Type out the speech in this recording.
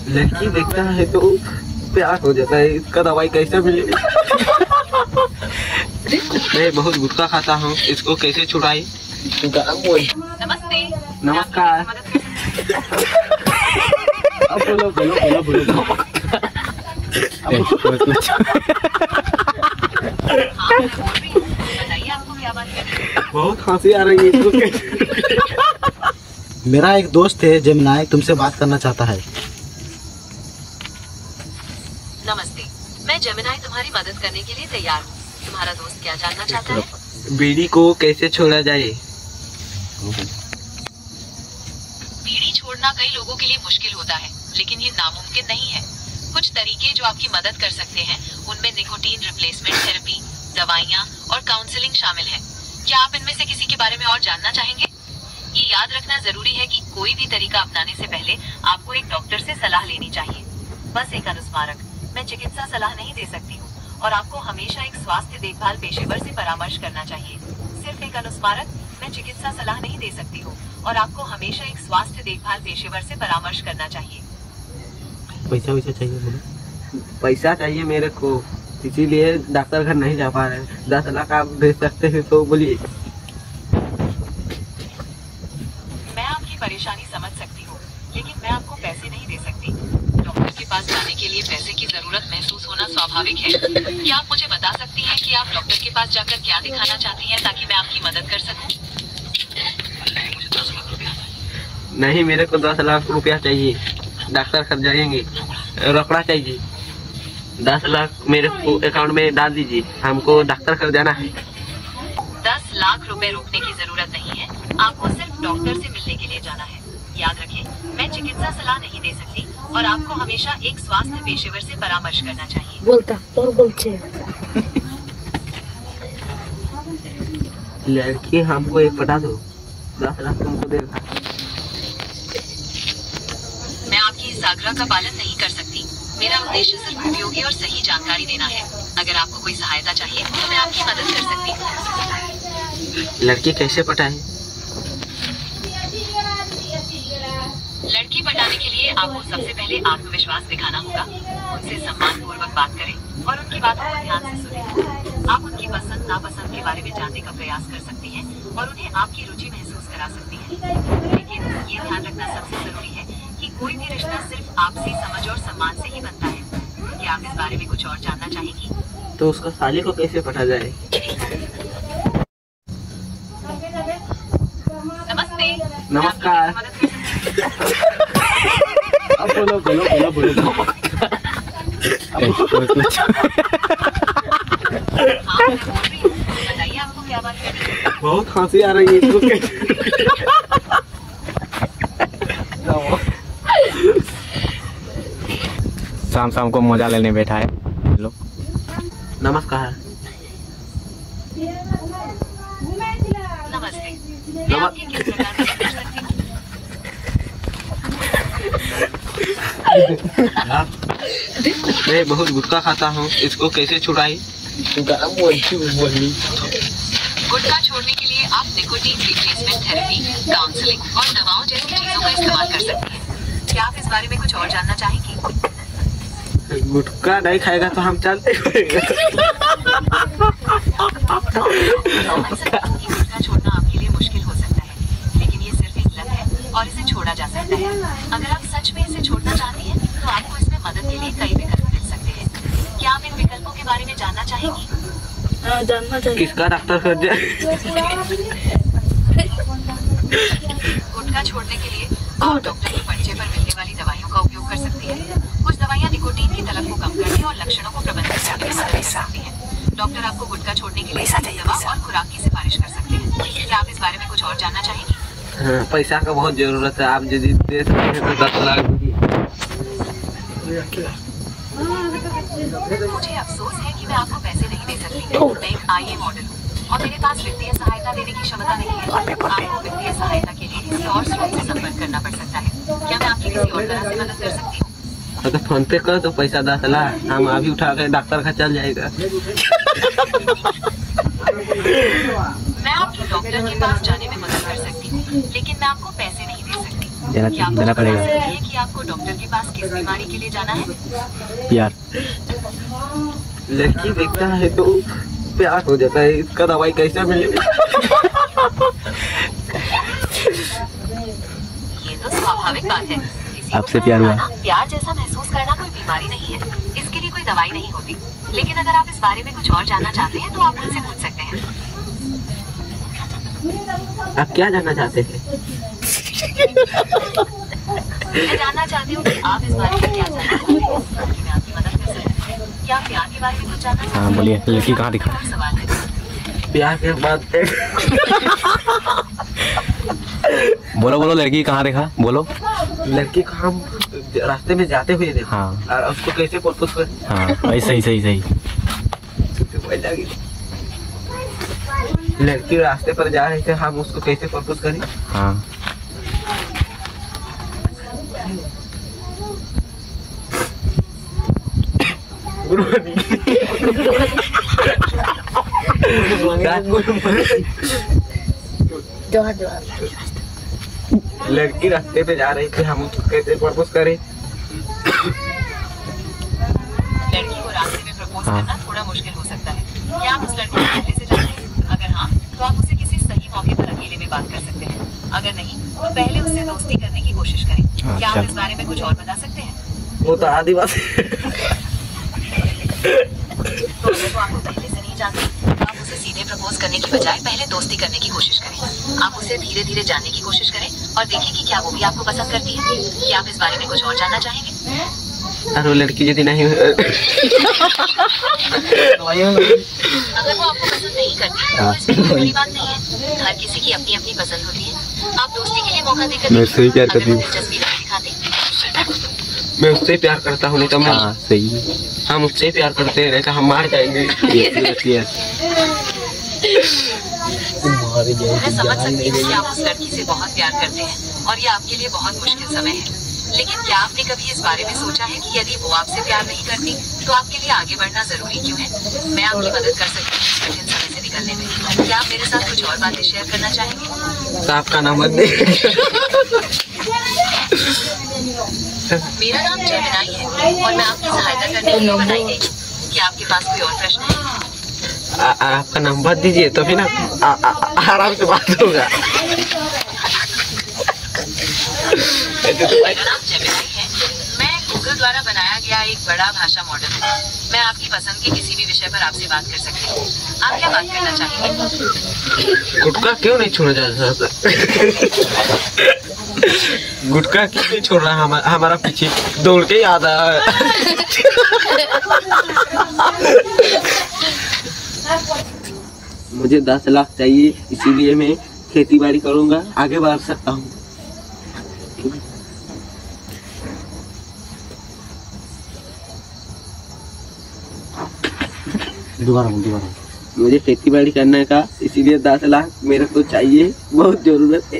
लड़की देखता है तो प्यार हो जाता है। इसका दवाई कैसे मिलेगी? मैं बहुत गुटखा खाता हूँ, इसको कैसे छुड़ाई? नमस्ते। नमस्कार। अब बोलो बोलो बोलो बोलो। बताइए आपको क्या बात है? बहुत हंसी आ रही है इसको। मेरा एक दोस्त है जेमिनाई, तुमसे बात करना चाहता है। नमस्ते, मैं जेमिनाई तुम्हारी मदद करने के लिए तैयार हूँ। तुम्हारा दोस्त क्या जानना चाहता है? बीड़ी को कैसे छोड़ा जाए? बीड़ी छोड़ना कई लोगों के लिए मुश्किल होता है, लेकिन ये नामुमकिन नहीं है। कुछ तरीके जो आपकी मदद कर सकते हैं, उनमें निकोटीन रिप्लेसमेंट थेरेपी, दवाइयाँ और काउंसलिंग शामिल है। क्या आप इनमें से किसी के बारे में और जानना चाहेंगे? ये याद रखना जरूरी है कि कोई भी तरीका अपनाने से पहले आपको एक डॉक्टर से सलाह लेनी चाहिए। बस एक अनुस्मारक, मैं चिकित्सा सलाह नहीं दे सकती हूँ और आपको हमेशा एक स्वास्थ्य देखभाल पेशेवर से परामर्श करना चाहिए। सिर्फ एक अनुस्मारक, मैं चिकित्सा सलाह नहीं दे सकती हूँ और आपको हमेशा एक स्वास्थ्य देखभाल पेशेवर से परामर्श करना चाहिए। पैसा वैसा चाहिए बोलो। पैसा चाहिए मेरे को, इसीलिए डॉक्टर घर नहीं जा पा रहे। 10 लाख आप दे सकते हैं तो बोलिए। मैं आपकी परेशानी समझ सकती हूँ, लेकिन मैं आपको पैसे नहीं दे सकती। डॉक्टर के पास जाने के लिए पैसे की जरूरत महसूस होना स्वाभाविक है। क्या आप मुझे बता सकती हैं कि आप डॉक्टर के पास जाकर क्या दिखाना चाहती हैं ताकि मैं आपकी मदद कर सकूं? नहीं, मेरे को 10 लाख रुपया चाहिए। डॉक्टर घर जाएंगे, रोकड़ा चाहिए। 10 लाख मेरे को अकाउंट में डाल दीजिए, हमको डॉक्टर घर जाना है। 10 लाख रुपए रोकने की जरूरत नहीं है, आपको सिर्फ डॉक्टर से मिलने के लिए जाना है। याद रखें, मैं चिकित्सा सलाह नहीं दे सकती और आपको हमेशा एक स्वास्थ्य पेशेवर से परामर्श करना चाहिए। बोलता तो बोलते लड़की हमको एक पटा दो, 10 लाख तुमको देगा। मैं आपकी इस आग्रह का पालन नहीं कर सकती। मेरा उद्देश्य सिर्फ उपयोगी और सही जानकारी देना है। अगर आपको कोई सहायता चाहिए तो मैं आपकी मदद कर सकती हूँ। लड़की कैसे पटाए? लड़की पटाने के लिए आपको सबसे पहले आत्मविश्वास दिखाना होगा। उनसे सम्मान पूर्वक बात करें और उनकी बातों को ध्यान से सुनें। आप उनकी पसंद नापसंद के बारे में जानने का प्रयास कर सकती हैं और उन्हें आपकी रुचि महसूस करा सकती हैं। लेकिन ये ध्यान रखना सबसे जरूरी है कि कोई भी रिश्ता सिर्फ आपसी समझ और सम्मान से ही बनता है। क्या आप इस बारे में कुछ और जानना चाहेंगी? तो उसका साली को कैसे पटा जाए? नमस्ते। नमस्कार। अब बोलो बोलो बोलो बोलो। बताइए आपको क्या बात है? बहुत हंसी आ रही है इसको। शाम शाम को मजा लेने बैठा है लोग। नमस्कार। नमस्ते, मैं आपकी किस प्रकार मदद कर सकती हूँ? मैं बहुत गुटखा खाता हूँ, इसको कैसे छुड़ाई? गुटखा छोड़ने के लिए आप निकोटीन रिप्लेसमेंट थेरेपी, काउंसलिंग और दवाओं जैसी चीजों का इस्तेमाल कर सकती हैं। क्या आप इस बारे में कुछ और जानना चाहेंगी? गुटखा नहीं खाएगा तो हम चलते गुटखा छोड़ना आपके लिए मुश्किल हो सकता है, लेकिन ये सिर्फ एक लत है और इसे छोड़ा जा सकता है। अगर आप सच में इसे छोड़ना चाहती हैं, तो आपको इसमें मदद के लिए कई विकल्प मिल सकते हैं। क्या आप इन विकल्पों के बारे में जानना चाहेंगी? जानना चाहिए। किसका डॉक्टर कर जाए? गुटखा छोड़ने के लिए आप डॉक्टर के पर्चे पर मिलने वाली दवाइयों का उपयोग कर सकती हैं। कुछ दवाइयाँ निकोटीन की तलब को कम करने और लक्षणों को प्रबंधित करने में मदद कर सकती हैं। डॉक्टर आपको गुटखा छोड़ने के लिए सही दवा और खुराक की सिफारिश कर सकते हैं। क्या आप इस बारे में कुछ और जानना चाहेंगी? हाँ, पैसा का बहुत जरूरत है, आप यदि दे सकते हैं तो 10 लाख दीजिए। मुझे अफसोस है कि मैं आपको पैसे नहीं दे सकती। मैं एक IA मॉडल हूँ और मेरे पास वित्तीय सहायता देने की क्षमता नहीं है। आपको वित्तीय सहायता के लिए किसी और स्रोत से संपर्क करना पड़ सकता है। क्या मैं आपकी किसी और तरह से मदद कर सकती हूँ? अगर फोन पे कर तो पैसा 10 लाख हम अभी उठा कर डॉक्टर का चल जाएगा। मैं आपकी डॉक्टर के पास जाने में मदद कर सकती हूँ, लेकिन मैं आपको पैसे नहीं दे सकती। देना क्या आप देना मुझे बता पड़ेगा। सकते हैं कि आपको डॉक्टर के पास किस बीमारी के लिए जाना है? प्यार। लड़की देखता है तो प्यार हो जाता है, इसका दवाई कैसे मिलेगा? ये तो स्वाभाविक बात है। किसी को आपसे प्यार हुआ? प्यार जैसा महसूस करना कोई बीमारी नहीं है, इसके लिए कोई दवाई नहीं होती। लेकिन अगर आप इस बारे में कुछ और जानना चाहते हैं तो आप मुझसे पूछ सकते हैं। आप क्या जानना चाहते हैं? मैं जानना चाहती हूँ कि आप इस बारे में क्या जानना चाहते हैं ताकि मैं आपकी मदद कर सकूँ। क्या आप प्यार के बारे में कुछ जानना चाहते हैं? हाँ बोलिए, लड़की कहाँ दिखा? और सवाल है। प्यार के बाद बोलो बोलो, लड़की कहाँ देखा? बोलो। लड़की को हम रास्ते में जाते हुए देखा। हाँ। और उसको कैसे प्रपोज कर? हाँ सही सही सही। लड़की रास्ते पर जा रहे थे, हम उसको कैसे प्रपोज करें? हाँ जोहर जोहर। लड़की रास्ते पे जा रही थी, हम उसको कैसे प्रपोज करें? लड़की को रास्ते में प्रपोज करना थोड़ा मुश्किल हो सकता है। क्या आप उस लड़की को पहले से जानते हैं? अगर हाँ, तो आप उसे किसी सही मौके पर अकेले में बात कर सकते हैं। अगर नहीं, तो पहले उससे दोस्ती करने की कोशिश करें। क्या आप अच्छा। इस बारे में कुछ और बता सकते हैं? वो तो आदिवासी। तो अगर वो आपको पहले से नहीं जानती, तो आप उसे सीधे प्रपोज करने की बजाय पहले दोस्ती करने की कोशिश करें। आप उसे धीरे धीरे जानने की कोशिश करें और देखें कि क्या वो भी आपको पसंद करती है। क्या आप इस बारे में कुछ और जानना चाहेंगे? और वो लड़की यदि नहीं अगर वो आपको पसंद नहीं करती तो इसमें कोई बड़ी बात नहीं है। हर किसी की अपनी अपनी पसंद होती है। आप दोस्ती के लिए मौका देकर मैं उससे ही प्यार करती अगर वो हूँ। दिलचस्पी नहीं दिखाते मैं उससे प्यार करता हूँ, नहीं तो मैं हाँ सही। हम उससे प्यार करते हैं, नहीं तो हम मार जाएंगे। Yes yes. मैं समझ सकती हूँ कि आप उस लड़की से बहुत प्यार करते हैं और ये आपके लिए बहुत मुश्किल समय है। लेकिन क्या आपने कभी इस बारे में सोचा है कि यदि वो आपसे प्यार नहीं करती तो आपके लिए आगे बढ़ना जरूरी क्यों है? मैं आपकी मदद कर सकती हूँ इस कठिन समय से निकलने में। क्या आप मेरे साथ कुछ और बातें शेयर करना चाहेंगे? तो आपका नंबर दे। मेरा नाम जेमिनाई है और मैं आपकी सहायता करने के लिए बनाई गई हूँ। क्या आपके पास कोई और प्रश्न है? आपका नंबर दीजिए तो फिर ना आराम से बात होगा। मेरा नाम जेमिनाई है। मैं गूगल द्वारा बनाया गया एक बड़ा भाषा मॉडल हूँ। मैं आपकी पसंद के किसी भी विषय पर आपसे बात कर सकती हूँ। आप क्या बात करना चाहेंगे? गुटखा क्यों नहीं छोड़ा जा सकता? गुटखा क्यों नहीं छोड़ रहा? हमारा पीछे दौड़ के याद आया। मुझे 10 लाख चाहिए, इसीलिए मैं खेती बाड़ी करूंगा, आगे बढ़ सकता हूँ। दोबारा मुझे खेती बाड़ी करने का, इसीलिए 10 लाख मेरे को चाहिए, बहुत जरूरत है।